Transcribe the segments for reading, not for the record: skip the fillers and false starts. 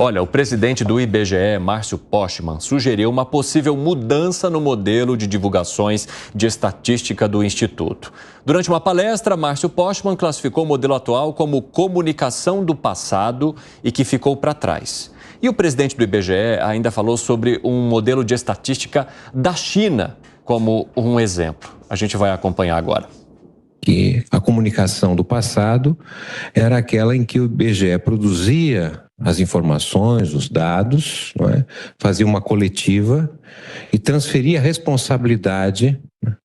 Olha, o presidente do IBGE, Márcio Postman, sugeriu uma possível mudança no modelo de divulgações de estatística do Instituto. Durante uma palestra, Márcio Postman classificou o modelo atual como comunicação do passado e que ficou para trás. E o presidente do IBGE ainda falou sobre um modelo de estatística da China como um exemplo. A gente vai acompanhar agora. Que a comunicação do passado era aquela em que o IBGE produzia as informações, os dados, não é? Fazia uma coletiva e transferia a responsabilidade, né,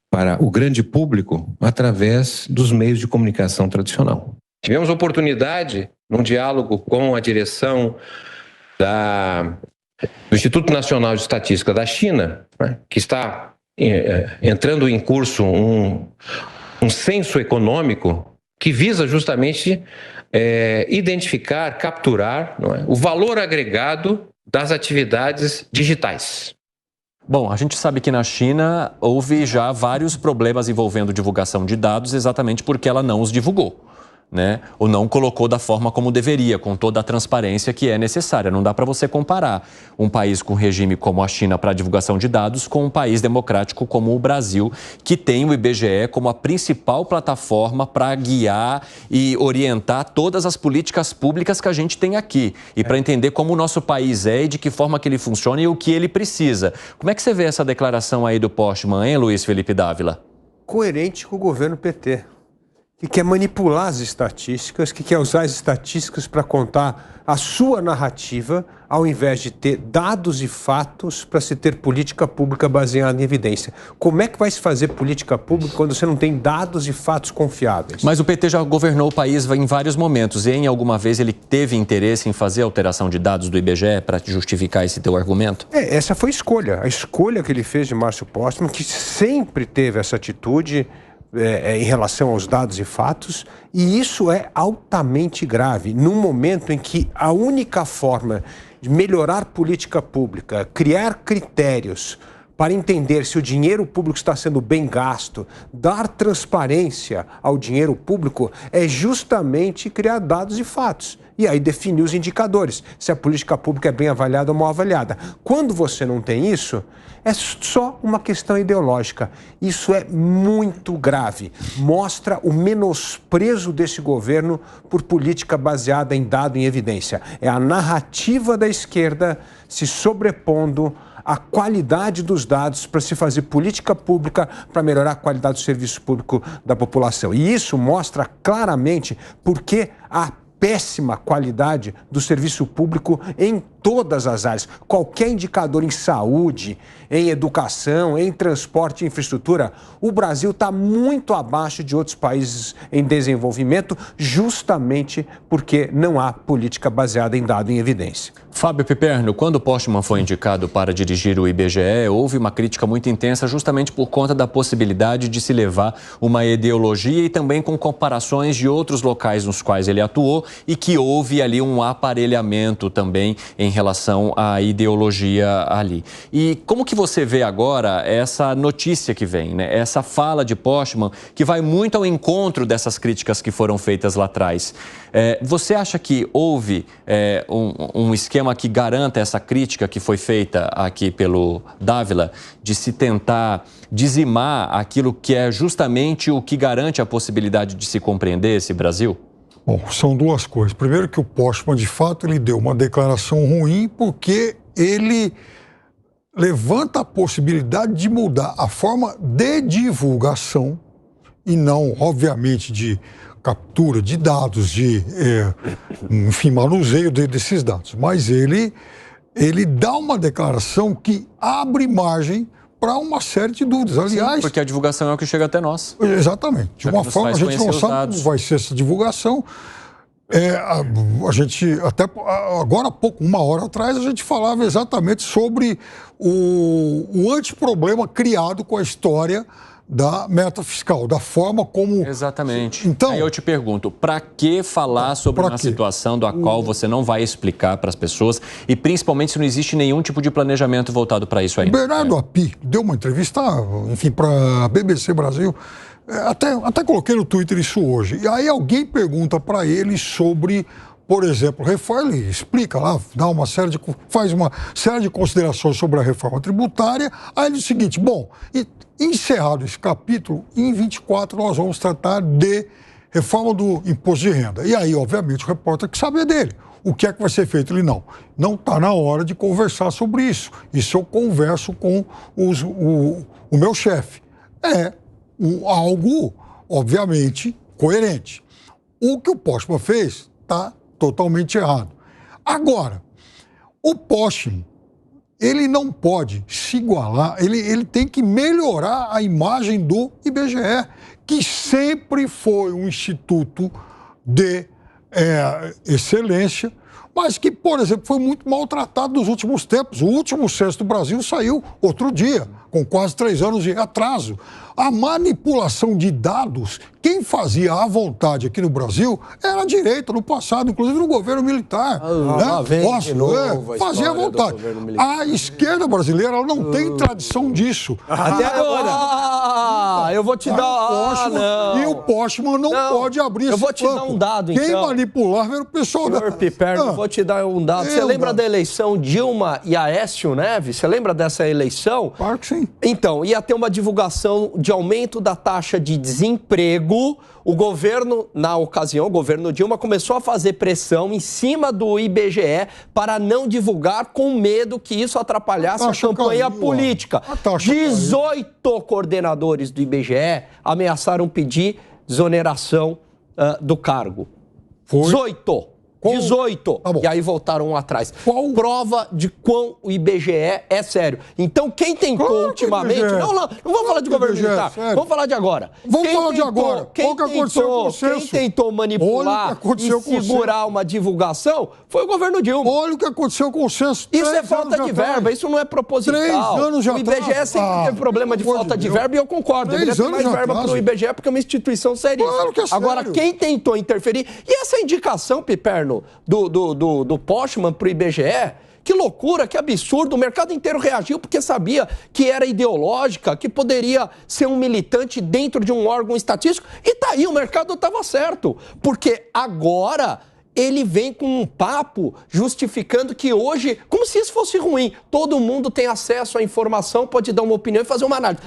para o grande público através dos meios de comunicação tradicional. Tivemos oportunidade, num diálogo com a direção do Instituto Nacional de Estatística da China, né, que está entrando em curso um censo econômico que visa justamente identificar, capturar, não é, o valor agregado das atividades digitais. Bom, a gente sabe que na China houve já vários problemas envolvendo divulgação de dados exatamente porque ela não os divulgou, né? Ou não colocou da forma como deveria, com toda a transparência que é necessária. Não dá para você comparar um país com regime como a China para divulgação de dados com um país democrático como o Brasil, que tem o IBGE como a principal plataforma para guiar e orientar todas as políticas públicas que a gente tem aqui. E para entender como o nosso país é e de que forma que ele funciona e o que ele precisa. Como é que você vê essa declaração aí do Postman, hein, Luiz Felipe Dávila? Coerente com o governo PT. Que quer manipular as estatísticas, que quer usar as estatísticas para contar a sua narrativa, ao invés de ter dados e fatos para se ter política pública baseada em evidência. Como é que vai se fazer política pública quando você não tem dados e fatos confiáveis? Mas o PT já governou o país em vários momentos e em alguma vez ele teve interesse em fazer alteração de dados do IBGE para justificar esse teu argumento? Essa foi a escolha que ele fez de Márcio Postman, que sempre teve essa atitude em relação aos dados e fatos, e isso é altamente grave, num momento em que a única forma de melhorar política pública, criar critérios para entender se o dinheiro público está sendo bem gasto, dar transparência ao dinheiro público, é justamente criar dados e fatos. E aí definir os indicadores, se a política pública é bem avaliada ou mal avaliada. Quando você não tem isso, é só uma questão ideológica. Isso é muito grave. Mostra o menosprezo desse governo por política baseada em dado e em evidência. É a narrativa da esquerda se sobrepondo à qualidade dos dados para se fazer política pública para melhorar a qualidade do serviço público da população. E isso mostra claramente por que a péssima qualidade do serviço público em todas as áreas. Qualquer indicador em saúde, em educação, em transporte e infraestrutura, o Brasil está muito abaixo de outros países em desenvolvimento, justamente porque não há política baseada em dado e em evidência. Fábio Piperno, quando o Postman foi indicado para dirigir o IBGE, houve uma crítica muito intensa justamente por conta da possibilidade de se levar uma ideologia e também com comparações de outros locais nos quais ele atuou e que houve ali um aparelhamento também em relação à ideologia ali. E como que você vê agora essa notícia que vem, né? Essa fala de Postman que vai muito ao encontro dessas críticas que foram feitas lá atrás. Você acha que houve um esquema que garanta essa crítica que foi feita aqui pelo Dávila, de se tentar dizimar aquilo que é justamente o que garante a possibilidade de se compreender esse Brasil? Bom, são duas coisas. Primeiro que o Postman, de fato, ele deu uma declaração ruim porque ele levanta a possibilidade de mudar a forma de divulgação e não, obviamente, de captura de dados, de, enfim, manuseio desses dados. Mas ele dá uma declaração que abre margem para uma série de dúvidas. Aliás, sim, porque a divulgação é o que chega até nós. Exatamente. De uma forma, a gente não sabe como vai ser essa divulgação. A gente, até agora há pouco, uma hora atrás, a gente falava exatamente sobre o antiproblema criado com a história da meta fiscal, da forma como... Exatamente. Então, aí eu te pergunto, para que falar sobre uma situação da qual você não vai explicar para as pessoas e principalmente se não existe nenhum tipo de planejamento voltado para isso aí? Bernardo Api deu uma entrevista, enfim, para a BBC Brasil, até coloquei no Twitter isso hoje, e aí alguém pergunta para ele sobre por exemplo, reforma, ele explica lá, faz uma série de considerações sobre a reforma tributária, aí ele diz o seguinte, bom, encerrado esse capítulo, em 24 nós vamos tratar de reforma do imposto de renda. E aí, obviamente, o repórter quer saber dele. O que é que vai ser feito? Ele não está na hora de conversar sobre isso. Isso eu converso com o meu chefe. É algo, obviamente, coerente. O que o Postman fez está totalmente errado. Agora, o Postman, ele não pode se igualar, ele tem que melhorar a imagem do IBGE, que sempre foi um instituto de excelência, mas que, por exemplo, foi muito maltratado nos últimos tempos. O último censo do Brasil saiu outro dia, com quase 3 anos de atraso. A manipulação de dados, quem fazia à vontade aqui no Brasil era a direita no passado, inclusive no governo militar. Fazia à vontade. A esquerda brasileira ela não tem tradição disso. Até agora. Eu vou te dar... E o Postman não pode abrir esse Eu vou te dar um dado, então. Quem manipular era o pessoal Senhor Piperno, eu vou te dar um dado. Você lembra da eleição Dilma e Aécio Neves? Você lembra dessa eleição? Claro que sim. Então, ia ter uma divulgação de aumento da taxa de desemprego. O governo, na ocasião, o governo Dilma começou a fazer pressão em cima do IBGE para não divulgar, com medo que isso atrapalhasse a campanha política. 18 coordenadores do IBGE ameaçaram pedir desoneração do cargo. 18! 18! E aí voltaram atrás. Prova de quão o IBGE é sério. Então, quem tentou ultimamente... Não vamos falar de governo militar. Vamos falar de agora. Vamos falar de agora. Quem tentou manipular e segurar uma divulgação foi o governo Dilma. Olha o que aconteceu com o censo. Isso é falta de verba, isso não é proposital. 3 anos já o IBGE sempre teve problema de falta de verba e eu concordo. Deveria ter mais verba para o IBGE porque é uma instituição seríssima. Claro que é sério. Agora, quem tentou interferir... E essa indicação, Piperno, do Postman para o IBGE, que loucura, que absurdo. O mercado inteiro reagiu porque sabia que era ideológica, que poderia ser um militante dentro de um órgão estatístico. E tá aí, o mercado estava certo. Porque agora ele vem com um papo justificando que hoje, como se isso fosse ruim, todo mundo tem acesso à informação, pode dar uma opinião e fazer uma análise.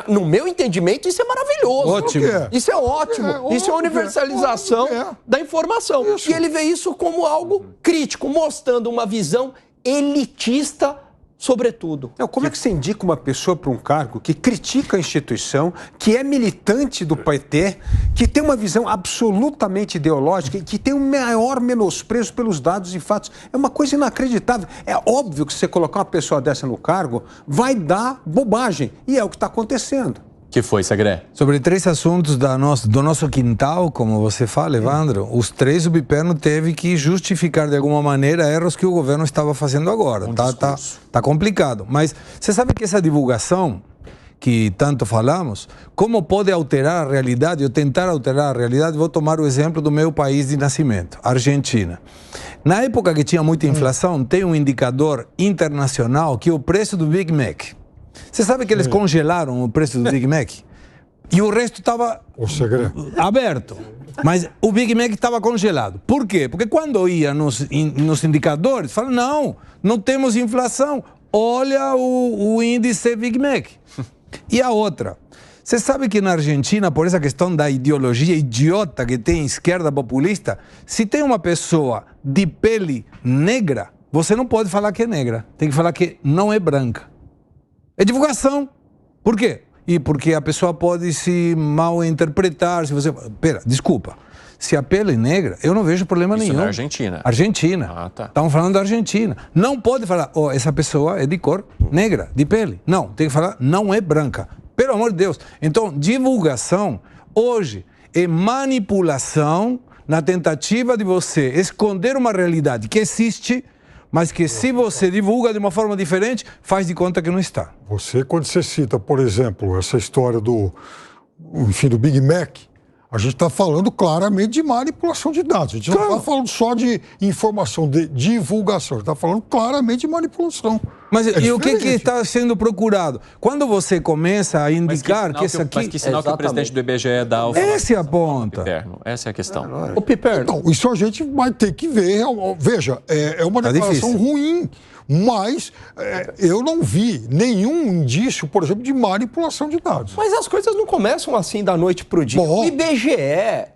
No meu entendimento, isso é maravilhoso. Ótimo. Isso é ótimo. Isso é universalização da informação. Isso. E ele vê isso como algo crítico, mostrando uma visão elitista sobretudo. Como é que você indica uma pessoa para um cargo que critica a instituição, que é militante do PT, que tem uma visão absolutamente ideológica e que tem um maior menosprezo pelos dados e fatos? É uma coisa inacreditável. É óbvio que se você colocar uma pessoa dessa no cargo, vai dar bobagem. E é o que está acontecendo. Que foi, Segré? Sobre 3 assuntos do nosso quintal, como você fala, Evandro, os 3 o Piperno teve que justificar de alguma maneira erros que o governo estava fazendo agora. Tá complicado. Mas você sabe que essa divulgação que tanto falamos, como pode alterar a realidade ou tentar alterar a realidade? Vou tomar o exemplo do meu país de nascimento, Argentina. Na época que tinha muita inflação, tem um indicador internacional que é o preço do Big Mac. Você sabe que eles congelaram o preço do Big Mac? E o resto estava aberto. Mas o Big Mac estava congelado. Por quê? Porque quando ia nos indicadores, falavam, não temos inflação. Olha o índice Big Mac. E a outra, você sabe que na Argentina, por essa questão da ideologia idiota que tem esquerda populista, se tem uma pessoa de pele negra, você não pode falar que é negra. Tem que falar que não é branca. É divulgação. Por quê? E porque a pessoa pode se mal interpretar. Se você... desculpa. Se a pele é negra, eu não vejo problema nenhum. Na Argentina. Argentina. Estamos falando da Argentina. Não pode falar, essa pessoa é de cor negra, de pele. Não, tem que falar, não é branca. Pelo amor de Deus. Então, divulgação, hoje, é manipulação na tentativa de você esconder uma realidade que existe, mas que se você divulga de uma forma diferente, faz de conta que não está. Quando você cita, por exemplo, essa história do Big Mac, a gente está falando claramente de manipulação de dados. A gente não está falando só de informação, de divulgação. A gente está falando claramente de manipulação. Mas e o que está sendo procurado? Quando você começa a indicar que isso aqui... Mas que sinal que o presidente do IBGE dá ao... Essa é a ponta. Essa é a questão. O Piperno. Então, isso a gente vai ter que ver. Veja, é uma declaração ruim, mas eu não vi nenhum indício, por exemplo, de manipulação de dados. Mas as coisas não começam assim da noite para o dia. Bom,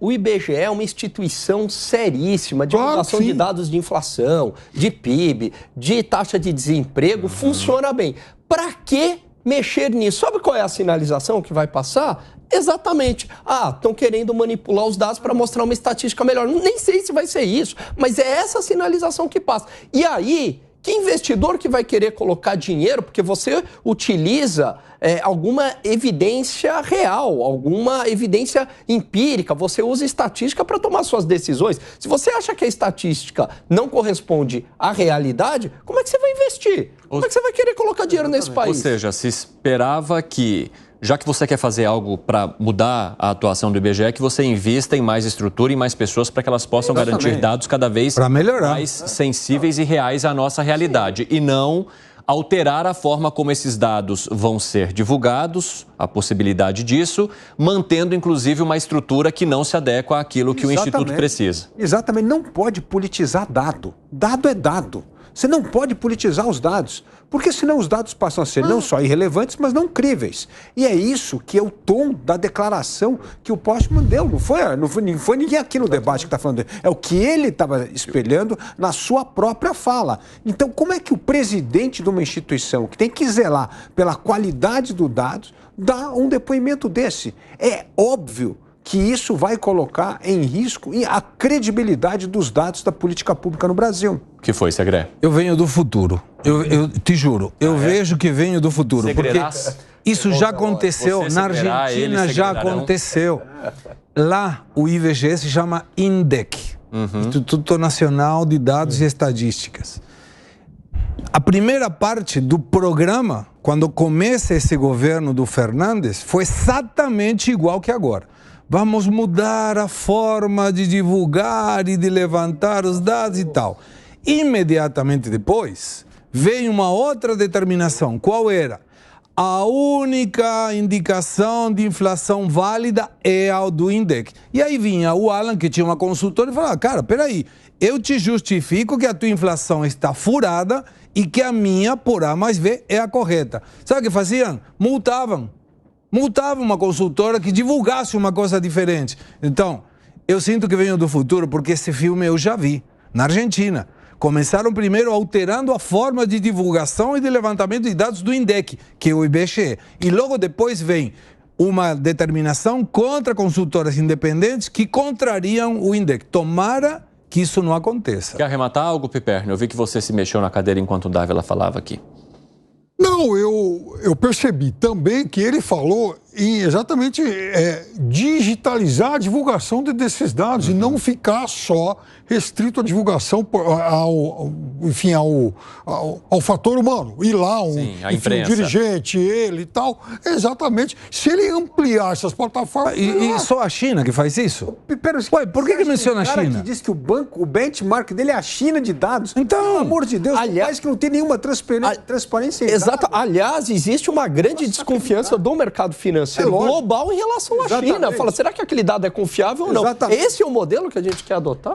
O IBGE é uma instituição seríssima de divulgação de dados de inflação, de PIB, de taxa de desemprego, funciona bem. Para que mexer nisso? Sabe qual é a sinalização que vai passar? Exatamente. Estão querendo manipular os dados para mostrar uma estatística melhor. Nem sei se vai ser isso, mas é essa sinalização que passa. E aí, que investidor que vai querer colocar dinheiro, porque você utiliza alguma evidência real, alguma evidência empírica, você usa estatística para tomar suas decisões. Se você acha que a estatística não corresponde à realidade, como é que você vai investir? Como é que você vai querer colocar dinheiro nesse país? Ou seja, se esperava que, já que você quer fazer algo para mudar a atuação do IBGE, que você invista em mais estrutura e mais pessoas para que elas possam garantir dados cada vez mais sensíveis e reais à nossa realidade. E não alterar a forma como esses dados vão ser divulgados, a possibilidade disso, mantendo inclusive uma estrutura que não se adequa àquilo que o Instituto precisa. Exatamente, não pode politizar dado. Dado é dado. Você não pode politizar os dados, porque senão os dados passam a ser não só irrelevantes, mas não críveis. E é isso que é o tom da declaração que o Postman deu. Não foi ninguém aqui no debate que está falando dele. É o que ele estava espelhando na sua própria fala. Então, como é que o presidente de uma instituição que tem que zelar pela qualidade dos dados dá um depoimento desse? É óbvio que isso vai colocar em risco a credibilidade dos dados da política pública no Brasil. O que foi, Segré? Eu venho do futuro. Eu te juro. Eu vejo que venho do futuro. Segrerás? Porque isso já aconteceu. Na Argentina já aconteceu. Lá, o IBGE se chama INDEC, Instituto Nacional de Dados e Estatísticas. A primeira parte do programa, quando começa esse governo do Fernandes, foi exatamente igual que agora. Vamos mudar a forma de divulgar e de levantar os dados e tal. Imediatamente depois, veio uma outra determinação. Qual era? A única indicação de inflação válida é a do INDEC. E aí vinha o Alan, que tinha uma consultora, e falava, cara, peraí, eu te justifico que a tua inflação está furada e que a minha, por A mais B, é a correta. Sabe o que faziam? Multavam uma consultora que divulgasse uma coisa diferente. Então, eu sinto que venho do futuro porque esse filme eu já vi na Argentina. Começaram primeiro alterando a forma de divulgação e de levantamento de dados do INDEC, que é o IBGE. E logo depois vem uma determinação contra consultoras independentes que contrariam o INDEC. Tomara que isso não aconteça. Quer arrematar algo, Piperno? Eu vi que você se mexeu na cadeira enquanto o Dávila falava aqui. Não, eu percebi também que ele falou em exatamente digitalizar a divulgação desses dados e não ficar só restrito à divulgação ao fator humano. Ir lá, um dirigente, ele e tal. Exatamente. Se ele ampliar essas plataformas... E só a China que faz isso? Ué, por que menciona a China? Que diz que o benchmark dele é a China de dados. Então, pelo amor de Deus, um país que não tem nenhuma transparência em dados. Exato. Aliás, existe uma grande desconfiança do mercado financeiro global em relação à China. Fala, será que aquele dado é confiável ou não? Esse é o modelo que a gente quer adotar?